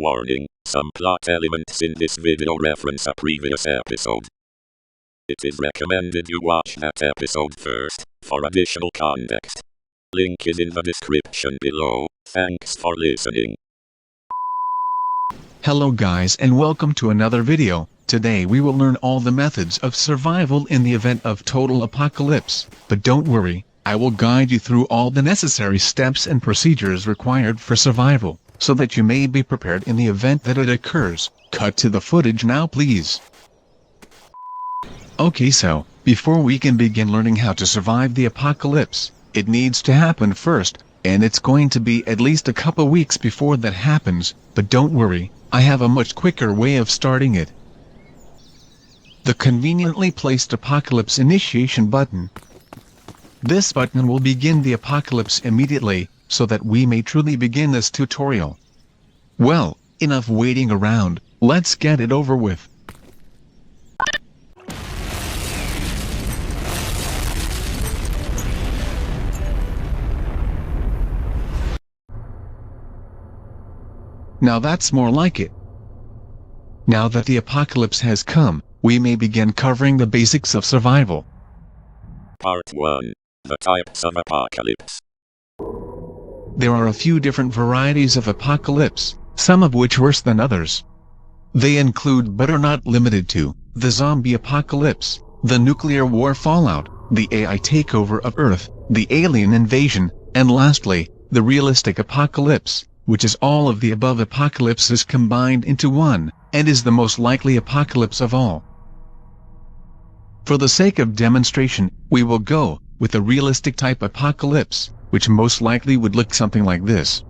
Warning, some plot elements in this video reference a previous episode. It is recommended you watch that episode first, for additional context. Link is in the description below. Thanks for listening. Hello guys and welcome to another video. Today we will learn all the methods of survival in the event of total apocalypse. But don't worry, I will guide you through all the necessary steps and procedures required for survival, so that you may be prepared in the event that it occurs. Cut to the footage now please. Okay, so, before we can begin learning how to survive the apocalypse, it needs to happen first, and it's going to be at least a couple weeks before that happens, but don't worry, I have a much quicker way of starting it. The conveniently placed apocalypse initiation button. This button will begin the apocalypse immediately, so that we may truly begin this tutorial. Well, enough waiting around, let's get it over with. Now that's more like it. Now that the apocalypse has come, we may begin covering the basics of survival. Part 1. The types of apocalypse. There are a few different varieties of apocalypse, some of which worse than others. They include but are not limited to, the zombie apocalypse, the nuclear war fallout, the AI takeover of Earth, the alien invasion, and lastly, the realistic apocalypse, which is all of the above apocalypses combined into one, and is the most likely apocalypse of all. For the sake of demonstration, we will go with the realistic type apocalypse, which most likely would look something like this.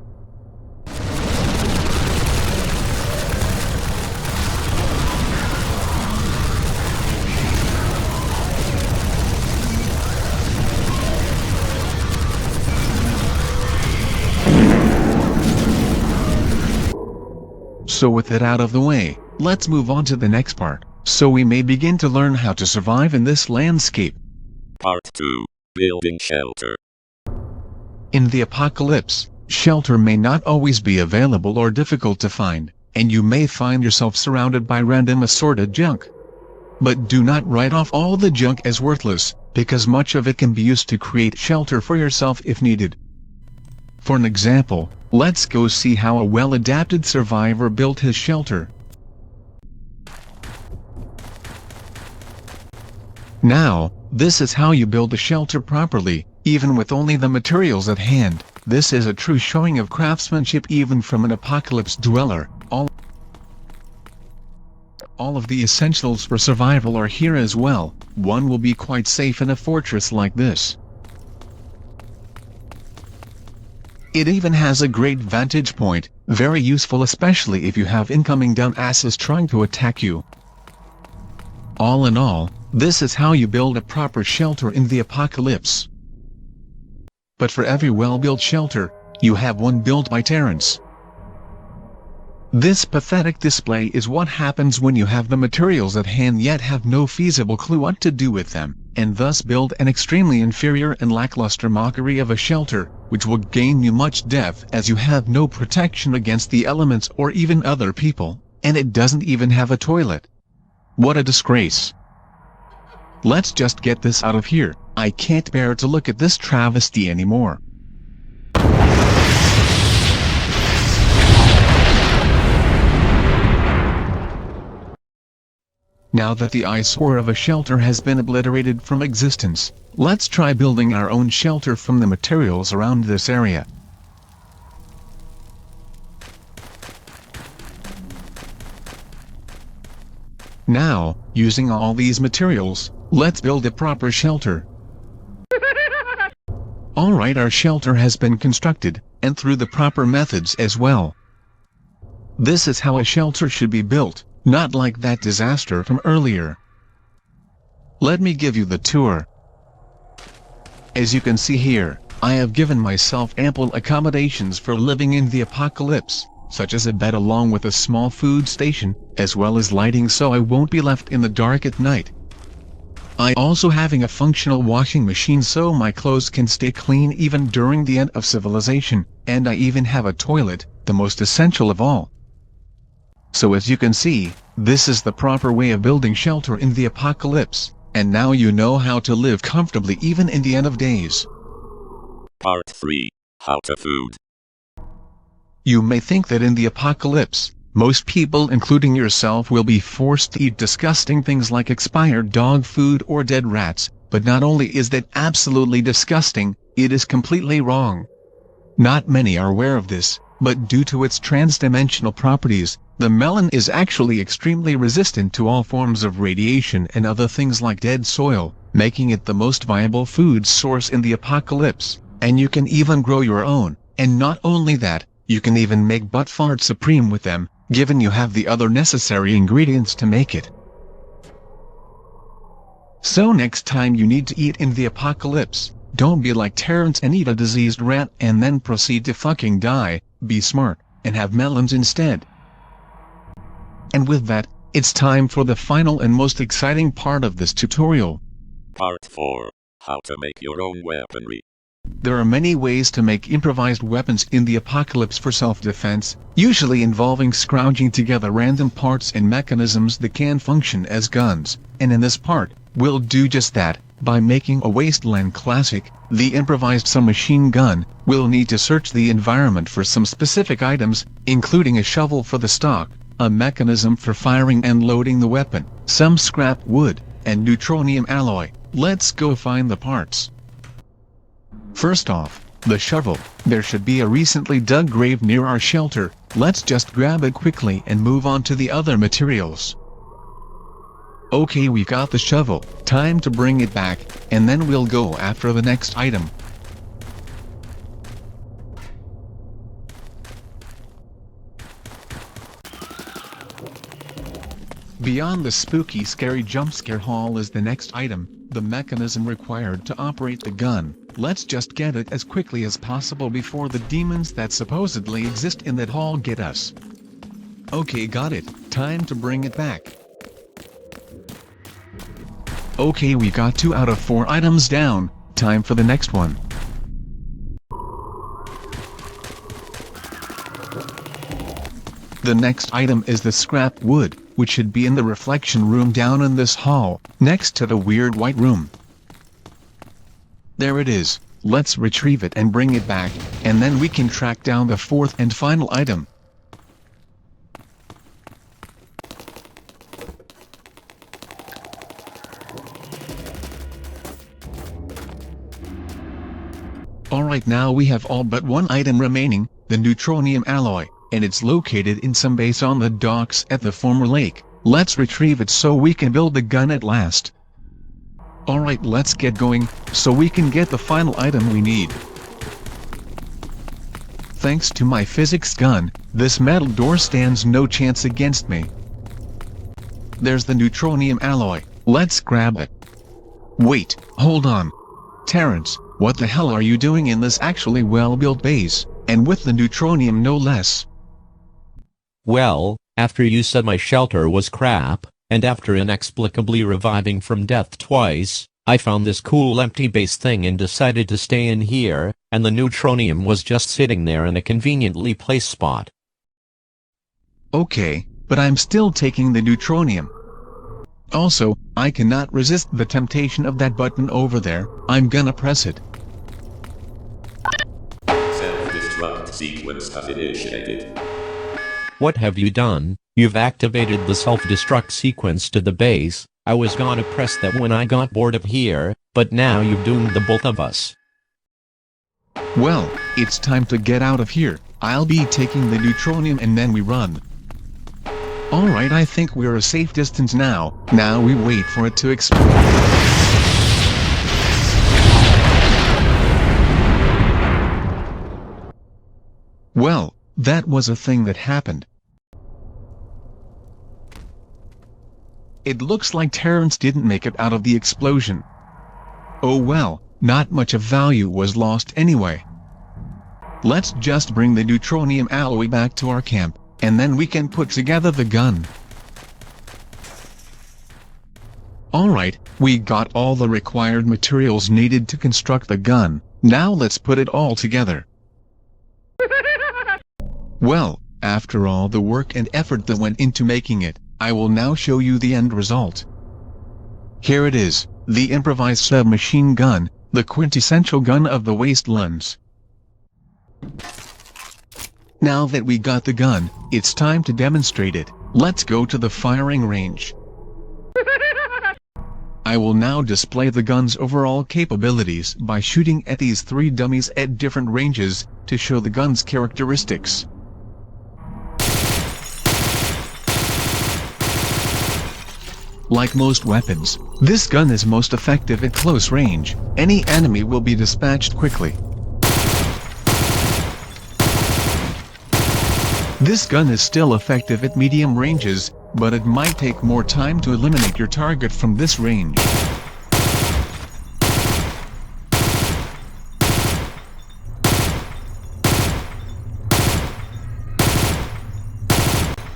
So with it out of the way, let's move on to the next part, so we may begin to learn how to survive in this landscape. Part 2. Building shelter. In the apocalypse, shelter may not always be available or difficult to find, and you may find yourself surrounded by random assorted junk. But do not write off all the junk as worthless, because much of it can be used to create shelter for yourself if needed. For an example, let's go see how a well-adapted survivor built his shelter. Now, this is how you build a shelter properly, even with only the materials at hand. This is a true showing of craftsmanship even from an apocalypse dweller. All of the essentials for survival are here as well. One will be quite safe in a fortress like this. It even has a great vantage point, very useful especially if you have incoming dumbasses trying to attack you. All in all, this is how you build a proper shelter in the apocalypse. But for every well-built shelter, you have one built by Terrence. This pathetic display is what happens when you have the materials at hand yet have no feasible clue what to do with them, and thus build an extremely inferior and lackluster mockery of a shelter, which will gain you much death as you have no protection against the elements or even other people, and it doesn't even have a toilet. What a disgrace. Let's just get this out of here. I can't bear to look at this travesty anymore. Now that the eyesore of a shelter has been obliterated from existence, let's try building our own shelter from the materials around this area. Now, using all these materials, let's build a proper shelter. Alright, our shelter has been constructed, and through the proper methods as well. This is how a shelter should be built, not like that disaster from earlier. Let me give you the tour. As you can see here, I have given myself ample accommodations for living in the apocalypse, such as a bed along with a small food station, as well as lighting so I won't be left in the dark at night. I also having a functional washing machine so my clothes can stay clean even during the end of civilization, and I even have a toilet, the most essential of all. So as you can see, this is the proper way of building shelter in the apocalypse, and now you know how to live comfortably even in the end of days. Part 3. How to food. You may think that in the apocalypse, most people including yourself will be forced to eat disgusting things like expired dog food or dead rats, but not only is that absolutely disgusting, it is completely wrong. Not many are aware of this, but due to its transdimensional properties, the melon is actually extremely resistant to all forms of radiation and other things like dead soil, making it the most viable food source in the apocalypse, and you can even grow your own, and not only that, you can even make butt fart supreme with them, given you have the other necessary ingredients to make it. So next time you need to eat in the apocalypse, don't be like Terrence and eat a diseased rat and then proceed to fucking die. Be smart, and have melons instead. And with that, it's time for the final and most exciting part of this tutorial. Part 4. How to make your own weaponry. There are many ways to make improvised weapons in the apocalypse for self-defense, usually involving scrounging together random parts and mechanisms that can function as guns, and in this part, we'll do just that. By making a wasteland classic, the improvised submachine gun, we'll need to search the environment for some specific items, including a shovel for the stock, a mechanism for firing and loading the weapon, some scrap wood, and neutronium alloy. Let's go find the parts. First off, the shovel. There should be a recently dug grave near our shelter. Let's just grab it quickly and move on to the other materials. Okay, we got the shovel, time to bring it back, and then we'll go after the next item. Beyond the spooky scary jump scare hall is the next item, the mechanism required to operate the gun. Let's just get it as quickly as possible before the demons that supposedly exist in that hall get us. Okay, got it, time to bring it back. Okay, we got 2 out of 4 items down, time for the next one. The next item is the scrap wood, which should be in the reflection room down in this hall, next to the weird white room. There it is, let's retrieve it and bring it back, and then we can track down the 4th and final item. Alright, now we have all but one item remaining, the neutronium alloy, and it's located in some base on the docks at the former lake. Let's retrieve it so we can build the gun at last. Alright, let's get going, so we can get the final item we need. Thanks to my physics gun, this metal door stands no chance against me. There's the neutronium alloy, let's grab it. Wait, hold on. Terrence, what the hell are you doing in this actually well-built base, and with the neutronium no less? Well, after you said my shelter was crap, and after inexplicably reviving from death twice, I found this cool empty base thing and decided to stay in here, and the neutronium was just sitting there in a conveniently placed spot. Okay, but I'm still taking the neutronium. Also, I cannot resist the temptation of that button over there. I'm gonna press it. Self-destruct sequence has initiated. What have you done? You've activated the self-destruct sequence to the base. I was gonna press that when I got bored of here, but now you've doomed the both of us. Well, it's time to get out of here. I'll be taking the neutronium and then we run. Alright, I think we're a safe distance now. Now we wait for it to explode. Well, that was a thing that happened. It looks like Terrence didn't make it out of the explosion. Oh well, not much of value was lost anyway. Let's just bring the neutronium alloy back to our camp, and then we can put together the gun. Alright, we got all the required materials needed to construct the gun. Now let's put it all together. Well, After all the work and effort that went into making it, I will now show you the end result. Here it is, the improvised submachine gun, the quintessential gun of the wastelands. Now that we got the gun, it's time to demonstrate it. Let's go to the firing range. I will now display the gun's overall capabilities by shooting at these 3 dummies at different ranges, to show the gun's characteristics. Like most weapons, this gun is most effective at close range. Any enemy will be dispatched quickly. This gun is still effective at medium ranges, but it might take more time to eliminate your target from this range.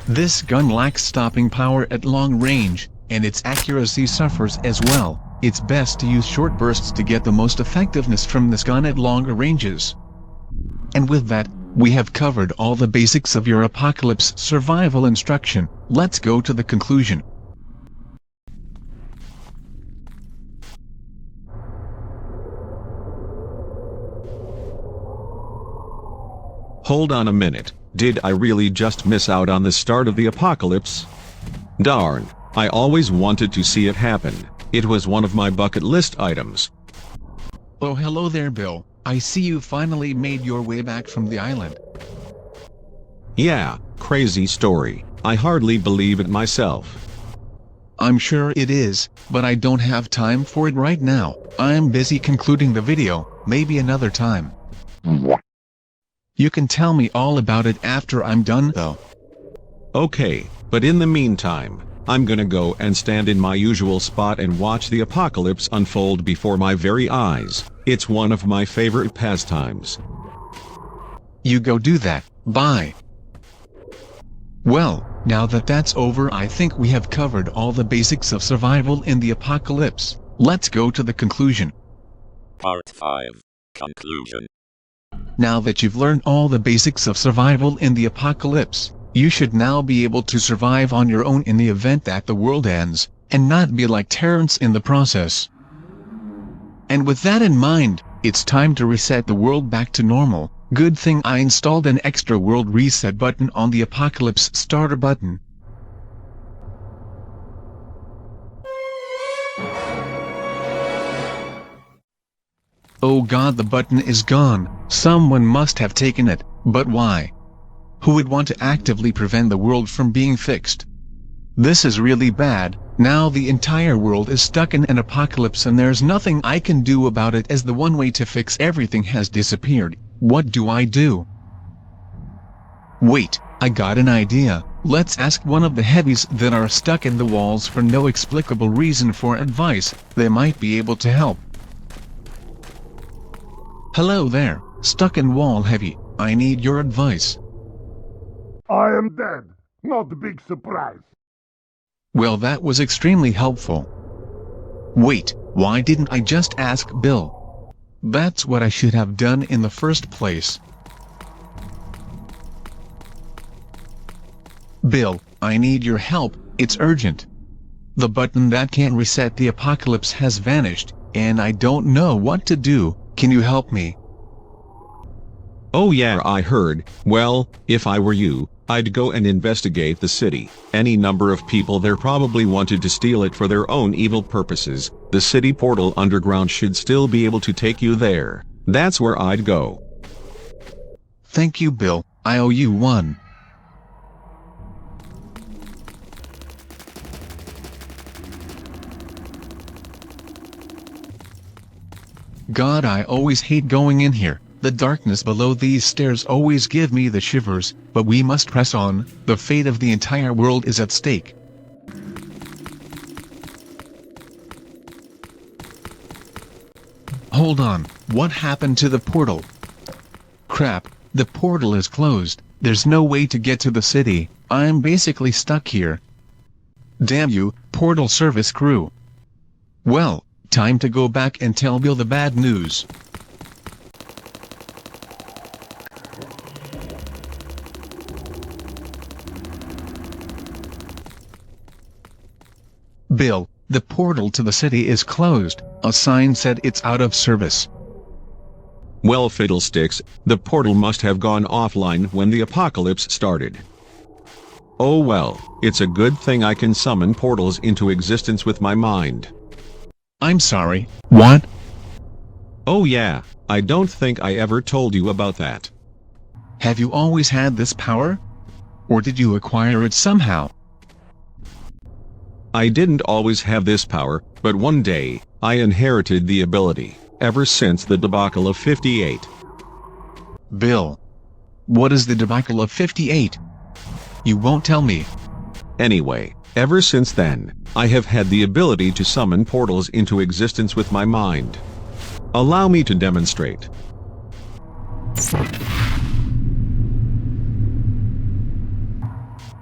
This gun lacks stopping power at long range, and its accuracy suffers as well. It's best to use short bursts to get the most effectiveness from this gun at longer ranges. And with that, we have covered all the basics of your apocalypse survival instruction. Let's go to the conclusion. Hold on a minute, did I really just miss out on the start of the apocalypse? Darn, I always wanted to see it happen. It was one of my bucket list items. Oh, hello there, Bill. I see you finally made your way back from the island. Yeah, crazy story. I hardly believe it myself. I'm sure it is, but I don't have time for it right now. I'm busy concluding the video, maybe another time. You can tell me all about it after I'm done though. Okay, but in the meantime, I'm gonna go and stand in my usual spot and watch the apocalypse unfold before my very eyes. It's one of my favorite pastimes. You go do that, bye. Well, now that that's over, I think we have covered all the basics of survival in the apocalypse. Let's go to the conclusion. Part 5. Conclusion. Now that you've learned all the basics of survival in the apocalypse, you should now be able to survive on your own in the event that the world ends, and not be like Terrence in the process. And with that in mind, it's time to reset the world back to normal. Good thing I installed an extra world reset button on the apocalypse starter button. Oh god, the button is gone. Someone must have taken it, but why? Who would want to actively prevent the world from being fixed? This is really bad. Now the entire world is stuck in an apocalypse and there's nothing I can do about it, as the one way to fix everything has disappeared. What do I do? Wait, I got an idea. Let's ask one of the heavies that are stuck in the walls for no explicable reason for advice. They might be able to help. Hello there, stuck in wall heavy. I need your advice. I am dead. Not a big surprise. Well, that was extremely helpful. Wait, why didn't I just ask Bill? That's what I should have done in the first place. Bill, I need your help, it's urgent. The button that can reset the apocalypse has vanished, and I don't know what to do. Can you help me? Oh yeah, I heard. Well, if I were you, I'd go and investigate the city. Any number of people there probably wanted to steal it for their own evil purposes. The city portal underground should still be able to take you there. That's where I'd go. Thank you, Bill. I owe you one. God, I always hate going in here. The darkness below these stairs always give me the shivers, but we must press on. The fate of the entire world is at stake. Hold on, what happened to the portal? Crap, the portal is closed. There's no way to get to the city. I'm basically stuck here. Damn you, portal service crew. Well, time to go back and tell Bill the bad news. Bill, the portal to the city is closed. A sign said it's out of service. Well, fiddlesticks, the portal must have gone offline when the apocalypse started. Oh well, it's a good thing I can summon portals into existence with my mind. I'm sorry, what? Oh yeah, I don't think I ever told you about that. Have you always had this power? Or did you acquire it somehow? I didn't always have this power, but one day, I inherited the ability, ever since the debacle of 58. Bill, what is the debacle of 58? You won't tell me. Anyway, ever since then, I have had the ability to summon portals into existence with my mind. Allow me to demonstrate.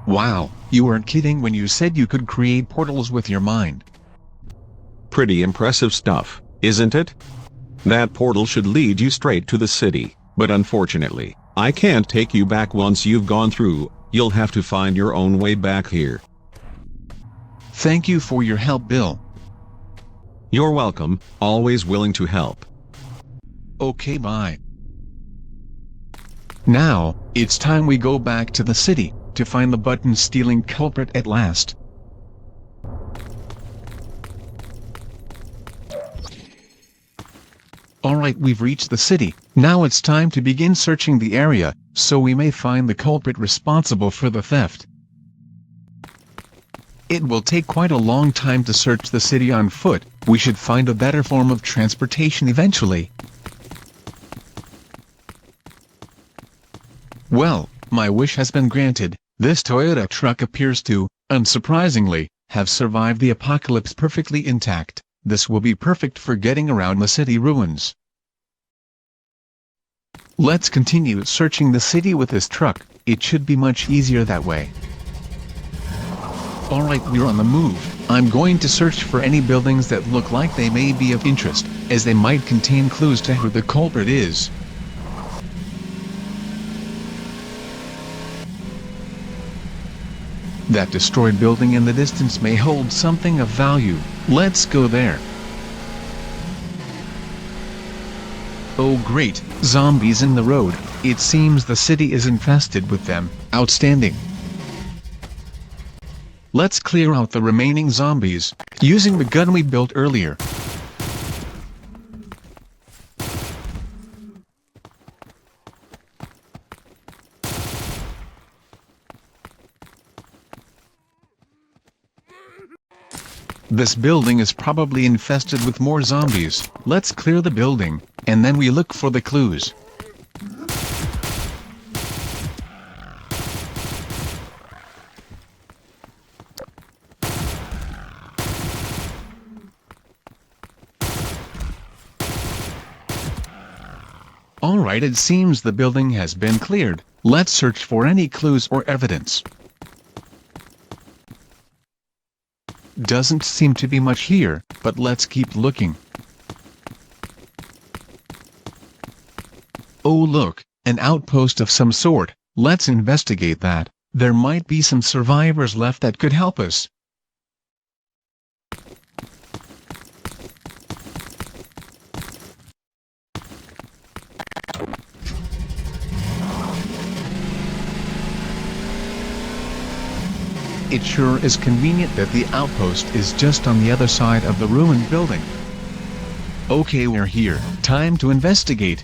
Wow, you weren't kidding when you said you could create portals with your mind. Pretty impressive stuff, isn't it? That portal should lead you straight to the city, but unfortunately, I can't take you back once you've gone through. You'll have to find your own way back here. Thank you for your help, Bill. You're welcome, always willing to help. Okay, bye. Now, it's time we go back to the city, to find the button-stealing culprit at last. Alright, we've reached the city. Now it's time to begin searching the area, so we may find the culprit responsible for the theft. It will take quite a long time to search the city on foot. We should find a better form of transportation eventually. Well, my wish has been granted. This Toyota truck appears to, unsurprisingly, have survived the apocalypse perfectly intact. This will be perfect for getting around the city ruins. Let's continue searching the city with this truck. It should be much easier that way. Alright, we're on the move. I'm going to search for any buildings that look like they may be of interest, as they might contain clues to who the culprit is. That destroyed building in the distance may hold something of value. Let's go there. Oh great, zombies in the road. It seems the city is infested with them. Outstanding. Let's clear out the remaining zombies, using the gun we built earlier. This building is probably infested with more zombies. Let's clear the building, and then we look for the clues. Alright, it seems the building has been cleared. Let's search for any clues or evidence. Doesn't seem to be much here, but let's keep looking. Oh look, an outpost of some sort. Let's investigate that. There might be some survivors left that could help us. It sure is convenient that the outpost is just on the other side of the ruined building. Okay, we're here. Time to investigate.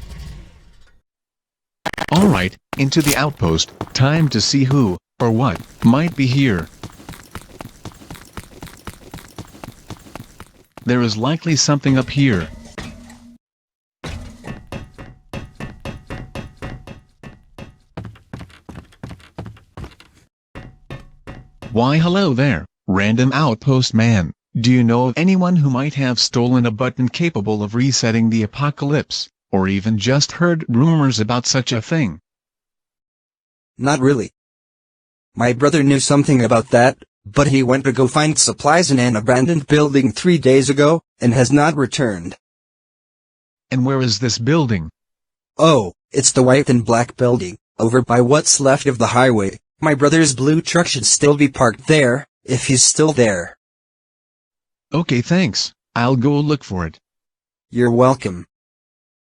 Alright, into the outpost. Time to see who, or what, might be here. There is likely something up here. Why hello there, random outpost man. Do you know of anyone who might have stolen a button capable of resetting the apocalypse, or even just heard rumors about such a thing? Not really. My brother knew something about that, but he went to go find supplies in an abandoned building 3 days ago, and has not returned. And where is this building? Oh, it's the white and black building, over by what's left of the highway. My brother's blue truck should still be parked there, if he's still there. Okay, thanks. I'll go look for it. You're welcome.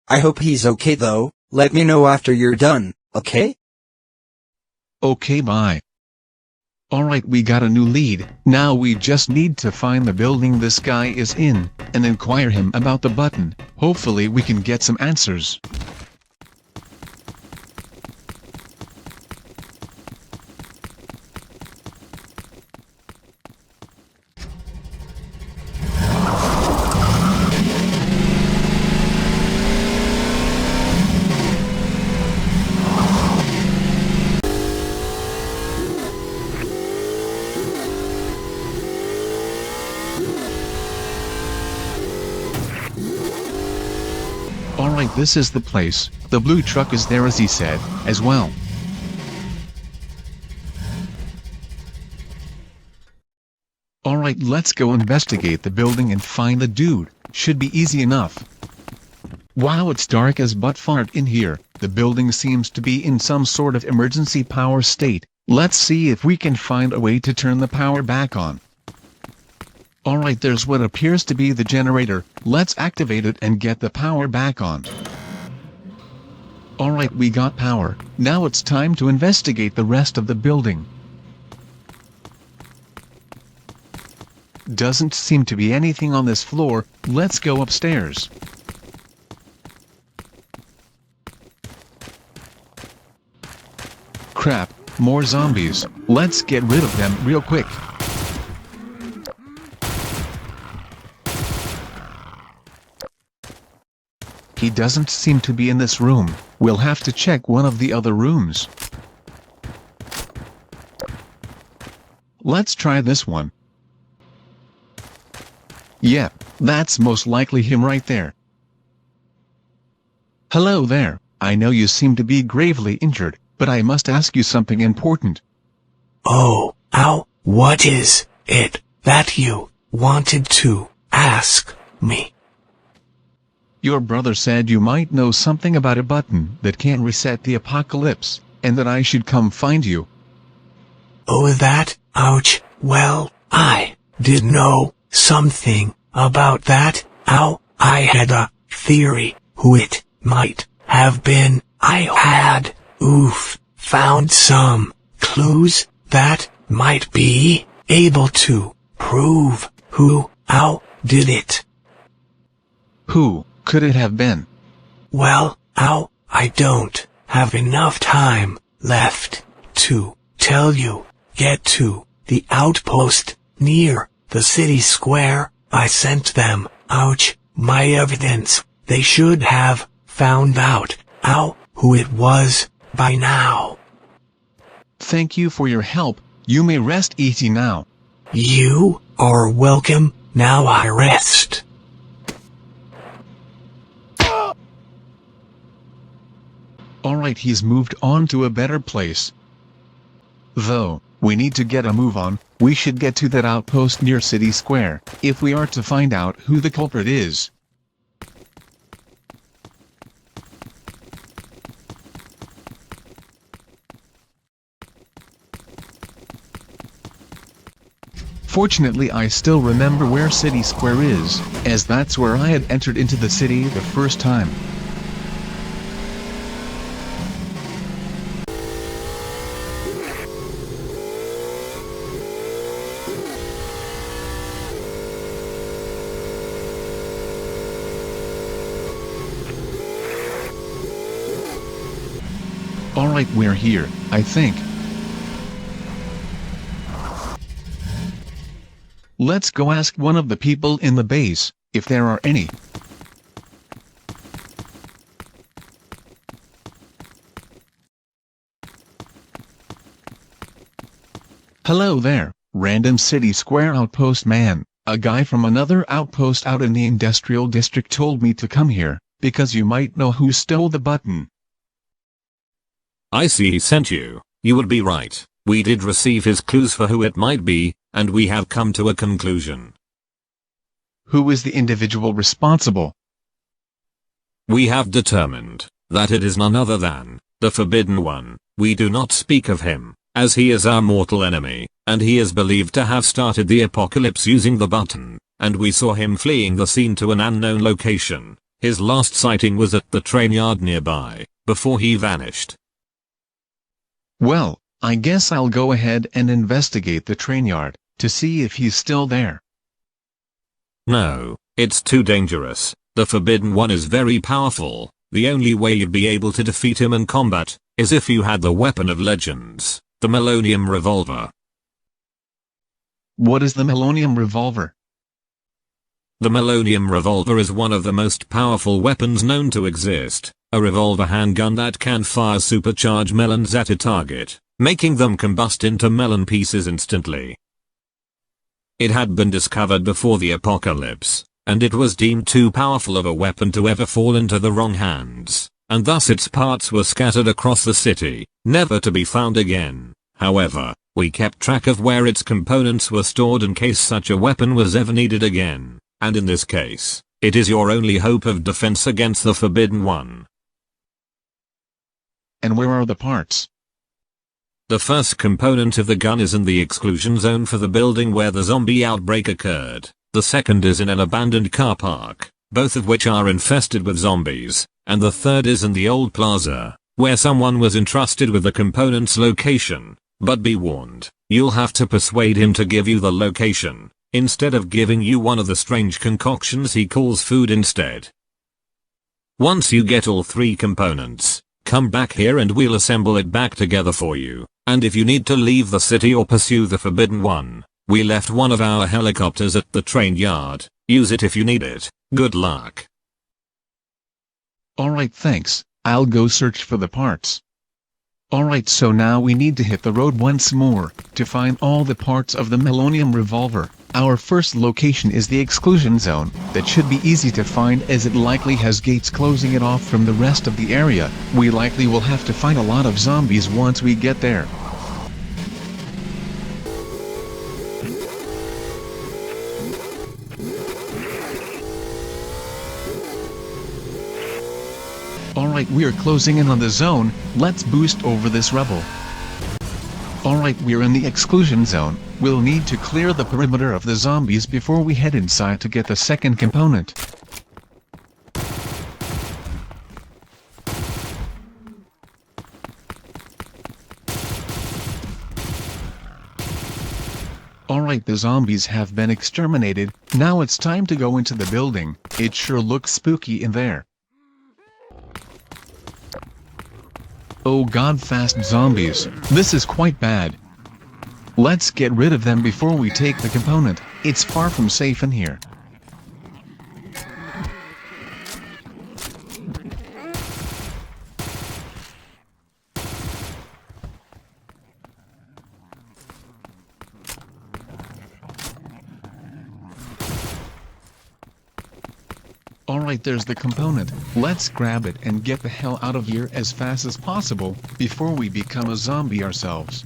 I hope he's okay though. Let me know after you're done, okay? Okay, bye. Alright, we got a new lead. Now we just need to find the building this guy is in, and inquire him about the button. Hopefully we can get some answers. Alright, this is the place. The blue truck is there as he said, as well. Alright, let's go investigate the building and find the dude. Should be easy enough. Wow, it's dark as butt fart in here. The building seems to be in some sort of emergency power state. Let's see if we can find a way to turn the power back on. Alright, there's what appears to be the generator. Let's activate it and get the power back on. Alright, we got power. Now it's time to investigate the rest of the building. Doesn't seem to be anything on this floor. Let's go upstairs. Crap, more zombies. Let's get rid of them real quick. He doesn't seem to be in this room. We'll have to check one of the other rooms. Let's try this one. Yeah, that's most likely him right there. Hello there. I know you seem to be gravely injured, but I must ask you something important. Oh, ow, what is it that you wanted to ask me? Your brother said you might know something about a button that can reset the apocalypse, and that I should come find you. Oh, that? Ouch. Well, I did know something about that. Ow, I had a theory who it might have been. I had, found some clues that might be able to prove who, did it. Who could it have been? Well, I don't have enough time left to tell you. Get to the outpost near the city square. I sent them, my evidence. They should have found out, who it was by now. Thank you for your help. You may rest easy now. You are welcome. Now I rest. Alright, he's moved on to a better place. Though, we need to get a move on. We should get to that outpost near City Square, if we are to find out who the culprit is. Fortunately, I still remember where City Square is, as that's where I had entered into the city the first time. Alright, we're here, I think. Let's go ask one of the people in the base, if there are any. Hello there, random City Square outpost man. A guy from another outpost out in the industrial district told me to come here, because you might know who stole the button. I see he sent you. You would be right. We did receive his clues for who it might be, and we have come to a conclusion. Who is the individual responsible? We have determined that it is none other than the Forbidden One. We do not speak of him, as he is our mortal enemy, and he is believed to have started the apocalypse using the button, and we saw him fleeing the scene to an unknown location. His last sighting was at the train yard nearby, before he vanished. Well, I guess I'll go ahead and investigate the train yard, to see if he's still there. No, it's too dangerous. The Forbidden One is very powerful. The only way you'd be able to defeat him in combat is if you had the weapon of legends, the melonium revolver. What is the melonium revolver? The melonium revolver is one of the most powerful weapons known to exist, a revolver handgun that can fire supercharged melons at a target, making them combust into melon pieces instantly. It had been discovered before the apocalypse, and it was deemed too powerful of a weapon to ever fall into the wrong hands, and thus its parts were scattered across the city, never to be found again. However, we kept track of where its components were stored in case such a weapon was ever needed again, and in this case, it is your only hope of defense against the Forbidden One. And where are the parts? The first component of the gun is in the exclusion zone for the building where the zombie outbreak occurred. The second is in an abandoned car park, both of which are infested with zombies, and the third is in the old plaza, where someone was entrusted with the component's location. But be warned, you'll have to persuade him to give you the location, instead of giving you one of the strange concoctions he calls food instead. Once you get all three components, come back here and we'll assemble it back together for you, and if you need to leave the city or pursue the Forbidden One, we left one of our helicopters at the train yard. Use it if you need it. Good luck. Alright, thanks. I'll go search for the parts. Alright, so now we need to hit the road once more, to find all the parts of the melonium revolver. Our first location is the exclusion zone. That should be easy to find as it likely has gates closing it off from the rest of the area. We likely will have to fight a lot of zombies once we get there. Alright, we're closing in on the zone. Let's boost over this rubble. Alright, we're in the exclusion zone. We'll need to clear the perimeter of the zombies before we head inside to get the second component. Alright, the zombies have been exterminated. Now it's time to go into the building. It sure looks spooky in there. Oh god, fast zombies. This is quite bad. Let's get rid of them before we take the component. It's far from safe in here. Alright, there's the component. Let's grab it and get the hell out of here as fast as possible, before we become a zombie ourselves.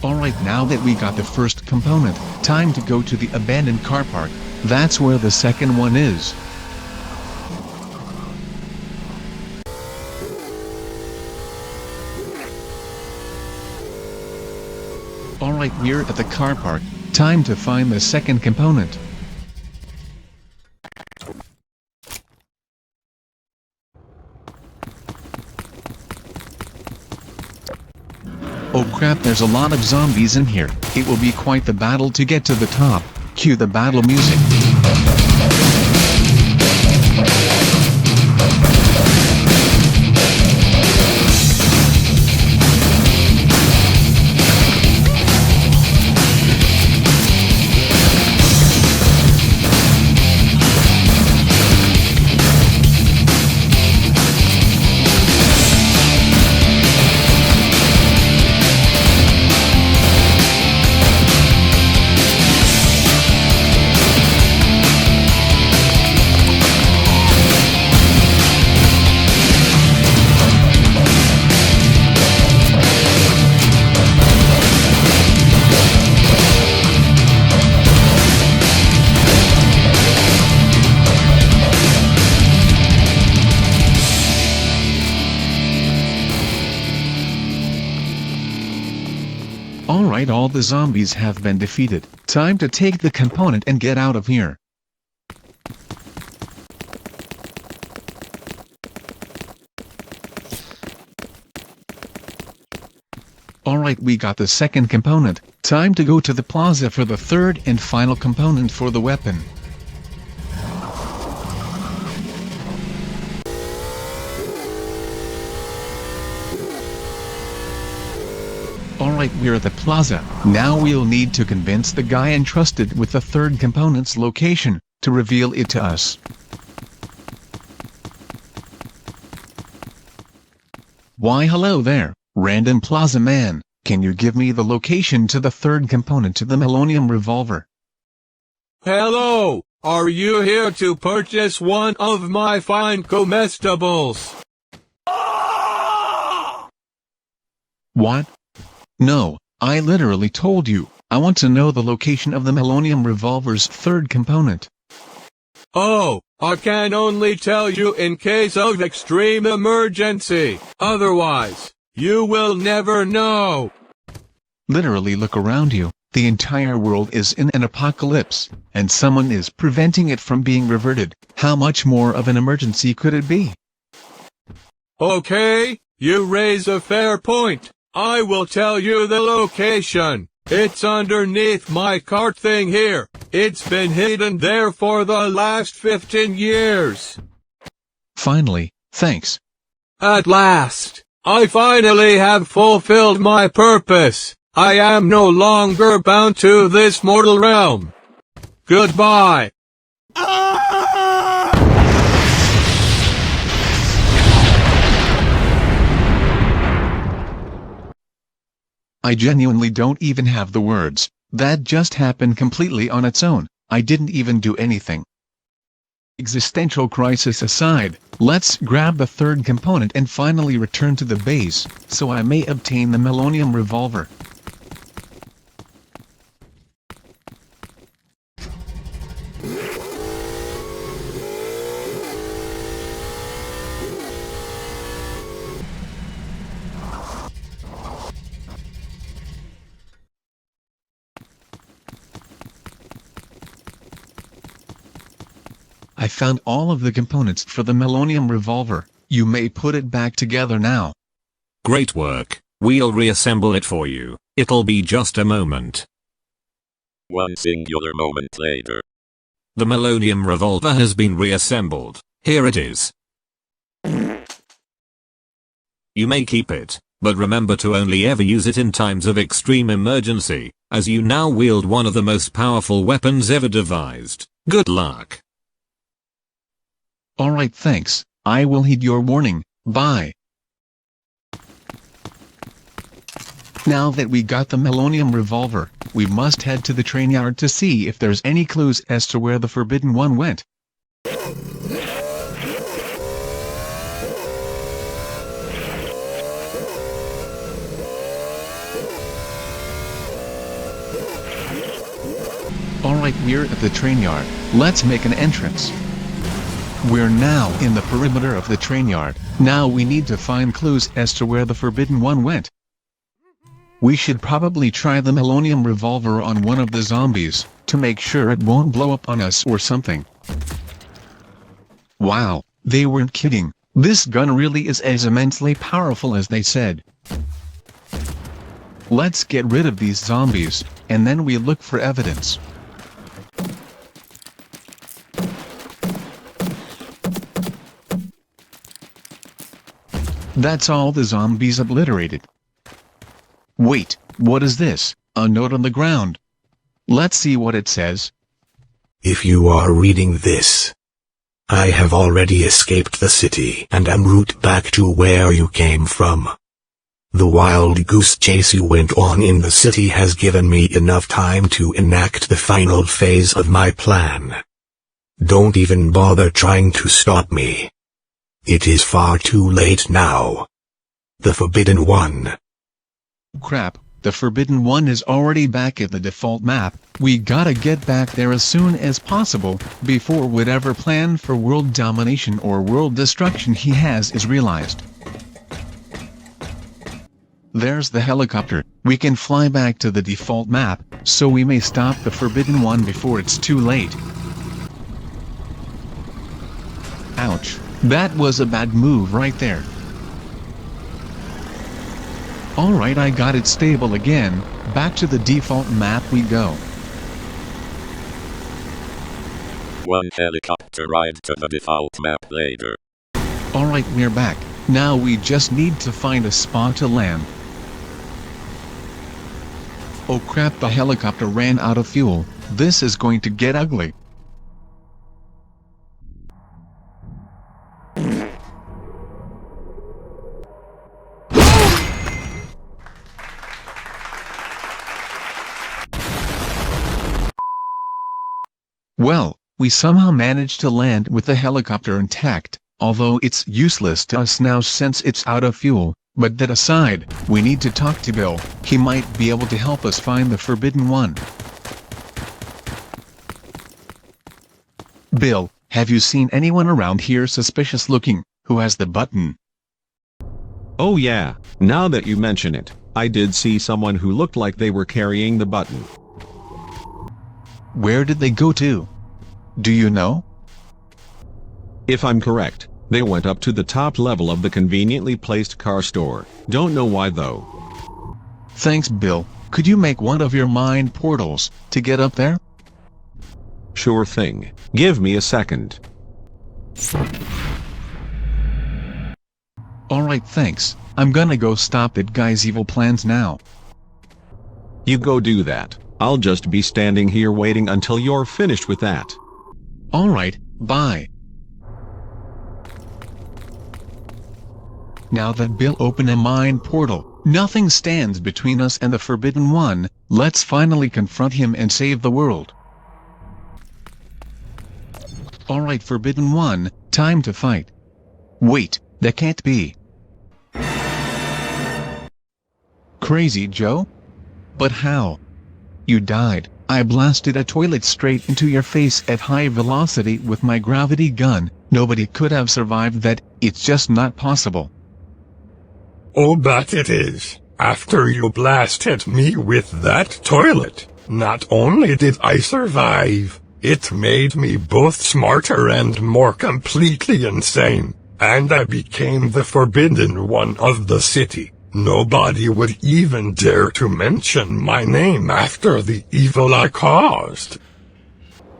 Alright, now that we got the first component, time to go to the abandoned car park. That's where the second one is. Alright, we're at the car park. Time to find the second component. Oh crap, there's a lot of zombies in here. It will be quite the battle to get to the top. Cue the battle music. Alright, all the zombies have been defeated. Time to take the component and get out of here. Alright, we got the second component. Time to go to the plaza for the third and final component for the weapon. Alright, we're at the plaza. Now we'll need to convince the guy entrusted with the third component's location to reveal it to us. Why, hello there, random plaza man. Can you give me the location to the third component to the melonium revolver? Hello! Are you here to purchase one of my fine comestibles? What? No, I literally told you. I want to know the location of the melonium revolver's third component. Oh, I can only tell you in case of extreme emergency. Otherwise, you will never know. Literally look around you. The entire world is in an apocalypse, and someone is preventing it from being reverted. How much more of an emergency could it be? Okay, you raise a fair point. I will tell you the location. It's underneath my cart thing here. It's been hidden there for the last 15 years. Finally, thanks. At last, I finally have fulfilled my purpose. I am no longer bound to this mortal realm. Goodbye. I genuinely don't even have the words. That just happened completely on its own. I didn't even do anything. Existential crisis aside, let's grab the third component and finally return to the base, so I may obtain the melonium revolver. I found all of the components for the melonium revolver. You may put it back together now. Great work. We'll reassemble it for you. It'll be just a moment. One singular moment later. The melonium revolver has been reassembled. Here it is. You may keep it, but remember to only ever use it in times of extreme emergency, as you now wield one of the most powerful weapons ever devised. Good luck. Alright, thanks. I will heed your warning. Bye. Now that we got the melonium revolver, we must head to the train yard to see if there's any clues as to where the Forbidden One went. Alright, we're at the train yard. Let's make an entrance. We're now in the perimeter of the train yard. Now we need to find clues as to where the Forbidden One went. We should probably try the melonium revolver on one of the zombies, to make sure it won't blow up on us or something. Wow, they weren't kidding. This gun really is as immensely powerful as they said. Let's get rid of these zombies, and then we look for evidence. That's all the zombies obliterated. Wait, what is this? A note on the ground. Let's see what it says. If you are reading this, I have already escaped the city and am route back to where you came from. The wild goose chase you went on in the city has given me enough time to enact the final phase of my plan. Don't even bother trying to stop me. It is far too late now. The Forbidden One. Crap, the Forbidden One is already back at the default map. We gotta get back there as soon as possible, before whatever plan for world domination or world destruction he has is realized. There's the helicopter. we can fly back to the default map, so we may stop the Forbidden One before it's too late. Ouch. That was a bad move right there. Alright, I got it stable again. Back to the default map we go. One helicopter ride to the default map later. Alright, we're back. Now we just need to find a spot to land. Oh crap, the helicopter ran out of fuel. This is going to get ugly. Well, we somehow managed to land with the helicopter intact, although it's useless to us now since it's out of fuel. But that aside, we need to talk to Bill. He might be able to help us find the Forbidden One. Bill, have you seen anyone around here suspicious looking, who has the button? Oh yeah, now that you mention it, I did see someone who looked like they were carrying the button. Where did they go to? Do you know? If I'm correct, they went up to the top level of the conveniently placed car store. Don't know why though. Thanks, Bill. Could you make one of your mind portals to get up there? Sure thing. Give me a second. Alright, thanks. I'm gonna go stop that guy's evil plans now. You go do that. I'll just be standing here waiting until you're finished with that. Alright, bye. Now that Bill opened a mind portal, nothing stands between us and the Forbidden One. Let's finally confront him and save the world. Alright, Forbidden One, time to fight. Wait, that can't be. Crazy Joe? But how? You died. I blasted a toilet straight into your face at high velocity with my gravity gun. Nobody could have survived that. It's just not possible. Oh, but it is. After you blasted me with that toilet, not only did I survive, it made me both smarter and more completely insane, and I became the Forbidden One of the city. Nobody would even dare to mention my name after the evil I caused.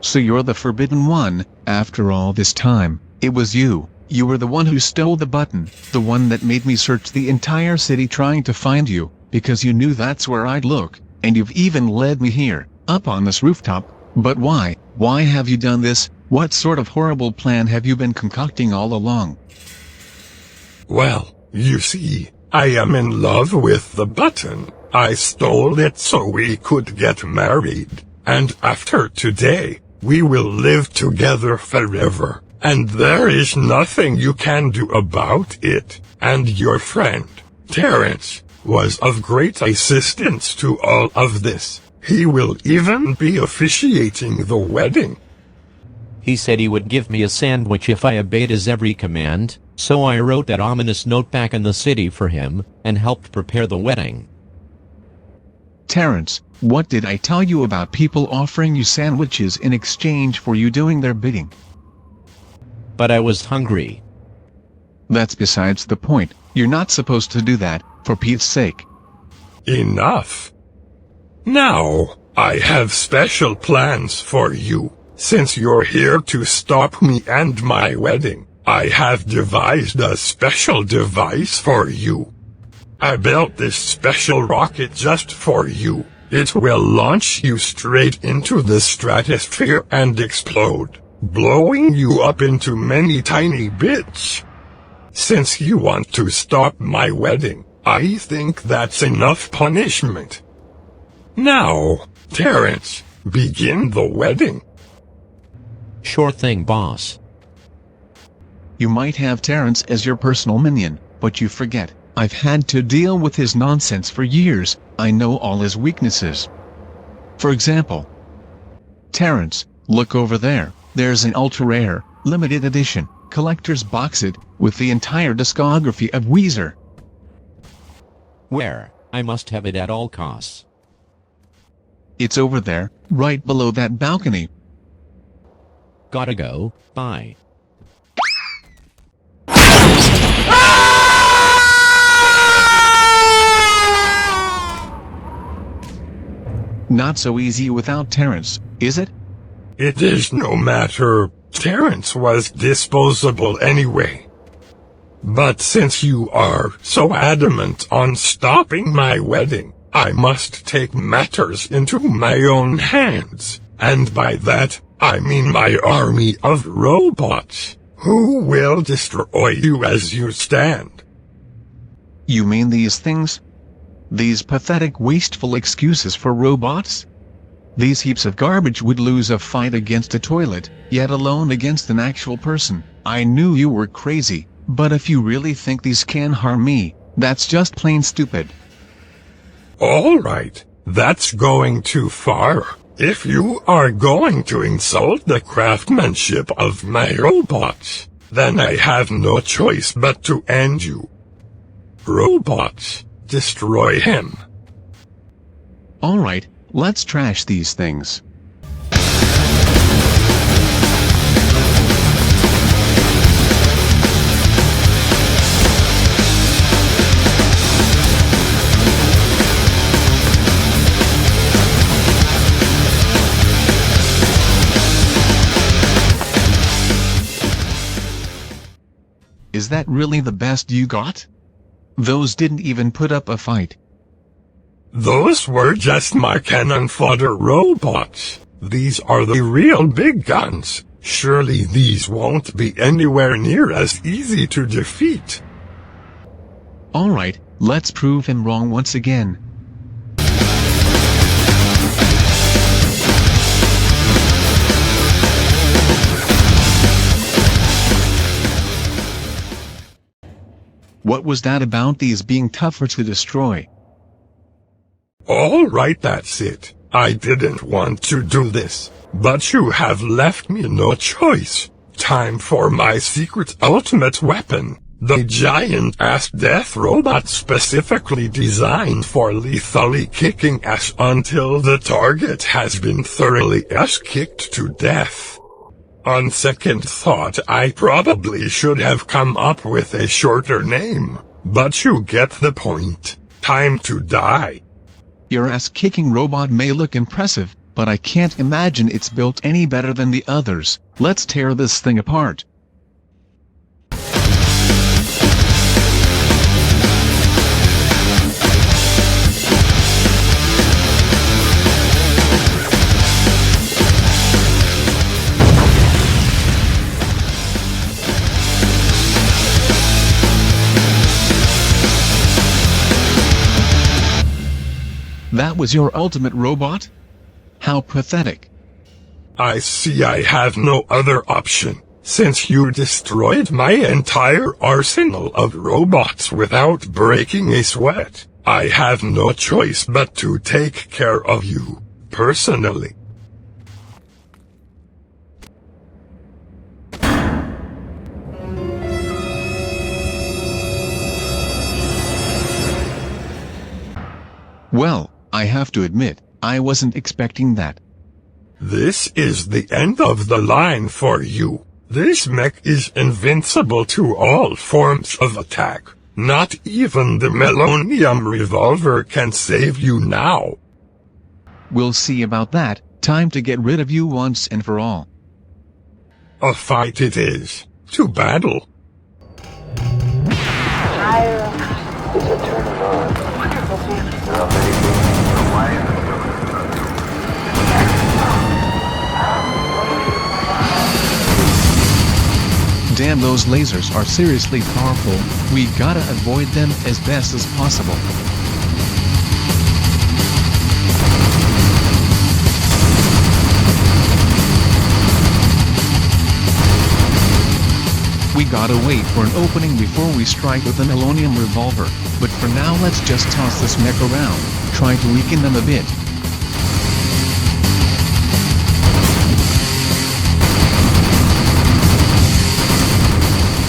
So you're the Forbidden One, after all this time. It was you. You were the one who stole the button, the one that made me search the entire city trying to find you, because you knew that's where I'd look, and you've even led me here, up on this rooftop. But why? Why have you done this? What sort of horrible plan have you been concocting all along? Well, you see, I am in love with the button. I stole it so we could get married, and after today, we will live together forever. And there is nothing you can do about it. And your friend, Terrence, was of great assistance to all of this. He will even be officiating the wedding. He said he would give me a sandwich if I obeyed his every command, so I wrote that ominous note back in the city for him, and helped prepare the wedding. Terrence, what did I tell you about people offering you sandwiches in exchange for you doing their bidding? But I was hungry. That's besides the point. You're not supposed to do that, for Pete's sake. Enough. Now, I have special plans for you. Since you're here to stop me and my wedding, I have devised a special device for you. I built this special rocket just for you. It will launch you straight into the stratosphere and explode, blowing you up into many tiny bits. Since you want to stop my wedding, I think that's enough punishment. Now, Terrence, begin the wedding. Sure thing, boss. You might have Terrence as your personal minion, but you forget, I've had to deal with his nonsense for years. I know all his weaknesses. For example, Terrence, look over there. There's an ultra-rare, limited edition, collector's box set, with the entire discography of Weezer. Where? I must have it at all costs. It's over there, right below that balcony. Gotta go, bye. Not so easy without Terrence, is it? It is no matter. Terrence was disposable anyway. But since you are so adamant on stopping my wedding, I must take matters into my own hands. And by that, I mean my army of robots, who will destroy you as you stand. You mean these things? These pathetic, wasteful excuses for robots? These heaps of garbage would lose a fight against a toilet, yet alone against an actual person. I knew you were crazy, but if you really think these can harm me, that's just plain stupid. All right, that's going too far. If you are going to insult the craftsmanship of my robots, then I have no choice but to end you. Robots, destroy him. All right, let's trash these things. Is that really the best you got? Those didn't even put up a fight. Those were just my cannon fodder robots. These are the real big guns. Surely these won't be anywhere near as easy to defeat. All right, let's prove him wrong once again. What was that about these being tougher to destroy? All right, that's it. I didn't want to do this, but you have left me no choice. Time for my secret ultimate weapon, the giant-ass death robot specifically designed for lethally kicking ass until the target has been thoroughly ass-kicked to death. On second thought, I probably should have come up with a shorter name, but you get the point. Time to die. Your ass-kicking robot may look impressive, but I can't imagine it's built any better than the others. Let's tear this thing apart. That was your ultimate robot? How pathetic. I see I have no other option. Since you destroyed my entire arsenal of robots without breaking a sweat, I have no choice but to take care of you, personally. Well, I have to admit, I wasn't expecting that. This is the end of the line for you. This mech is invincible to all forms of attack. Not even the melonium revolver can save you now. We'll see about that. Time to get rid of you once and for all. A fight it is. To battle. Damn, those lasers are seriously powerful. We gotta avoid them as best as possible. We gotta wait for an opening before we strike with the melonium revolver, but for now let's just toss this mech around, try to weaken them a bit.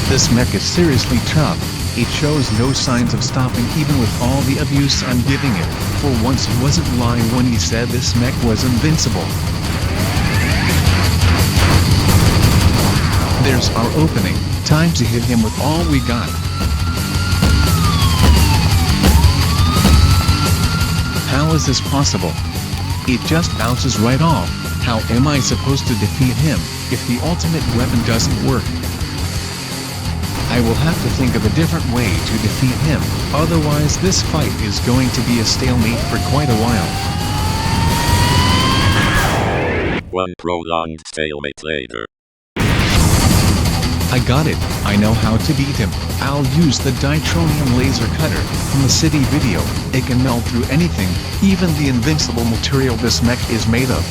This mech is seriously tough. It shows no signs of stopping even with all the abuse I'm giving it. For once he wasn't lying when he said this mech was invincible. There's our opening. Time to hit him with all we got. How is this possible? It just bounces right off. How am I supposed to defeat him if the ultimate weapon doesn't work? I will have to think of a different way to defeat him, otherwise this fight is going to be a stalemate for quite a while. One prolonged stalemate later. I got it. I know how to beat him. I'll use the Ditronium laser cutter from the city video. It can melt through anything, even the invincible material this mech is made of.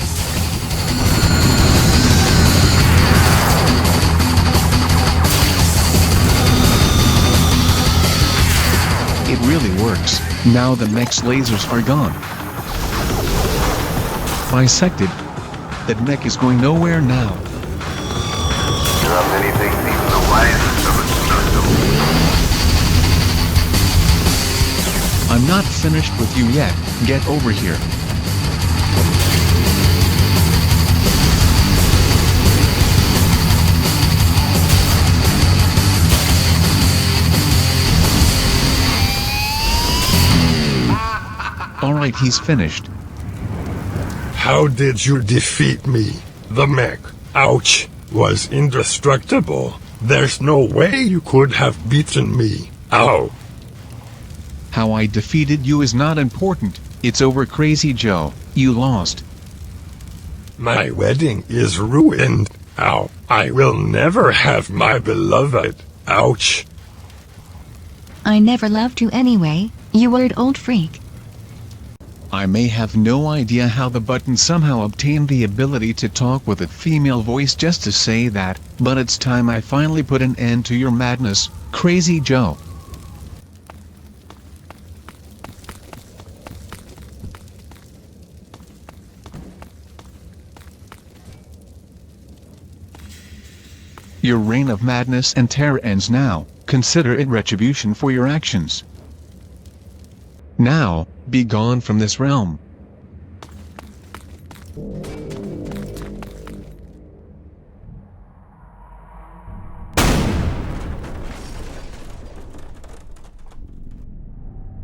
It really works. Now the mech's lasers are gone. Bisected. That mech is going nowhere now. There are many things even the wisest of us don't know. I'm not finished with you yet. Get over here. Alright, he's finished. How did you defeat me? The mech, ouch, was indestructible. There's no way you could have beaten me. Ow. How I defeated you is not important. It's over, Crazy Joe. You lost. My wedding is ruined. Ow. I will never have my beloved. Ouch. I never loved you anyway, you weird old freak. I may have no idea how the button somehow obtained the ability to talk with a female voice just to say that, but it's time I finally put an end to your madness, Crazy Joe. Your reign of madness and terror ends now. Consider it retribution for your actions. Now, be gone from this realm.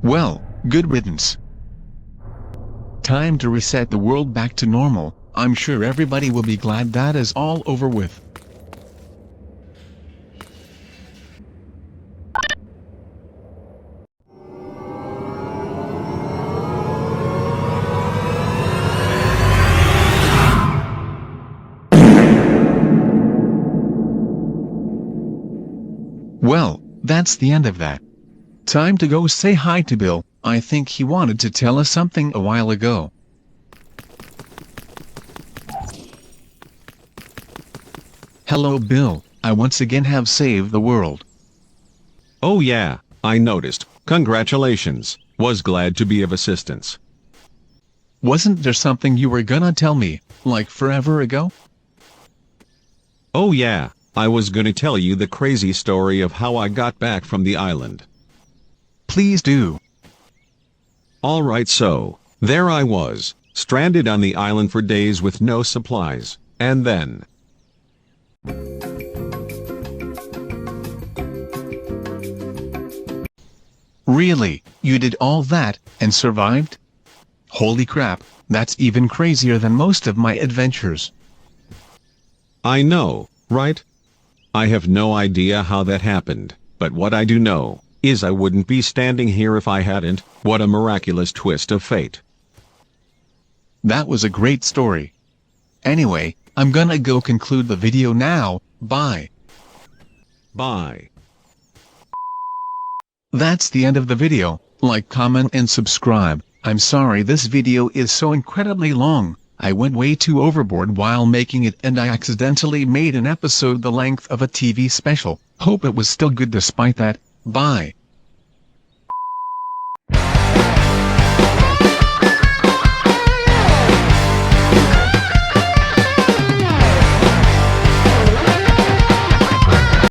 Well, good riddance. Time to reset the world back to normal. I'm sure everybody will be glad that is all over with. Well, that's the end of that. Time to go say hi to Bill. I think he wanted to tell us something a while ago. Hello Bill, I once again have saved the world. Oh yeah, I noticed. Congratulations. Was glad to be of assistance. Wasn't there something you were gonna tell me, like forever ago? Oh yeah, I was gonna tell you the crazy story of how I got back from the island. Please do. Alright, so, there I was, stranded on the island for days with no supplies, and then... Really, you did all that, and survived? Holy crap, that's even crazier than most of my adventures. I know, right? I have no idea how that happened, but what I do know is I wouldn't be standing here if I hadn't. What a miraculous twist of fate. That was a great story. Anyway, I'm gonna go conclude the video now. Bye. Bye. That's the end of the video. Like, comment and subscribe. I'm sorry this video is so incredibly long. I went way too overboard while making it and I accidentally made an episode the length of a TV special. Hope it was still good despite that. Bye.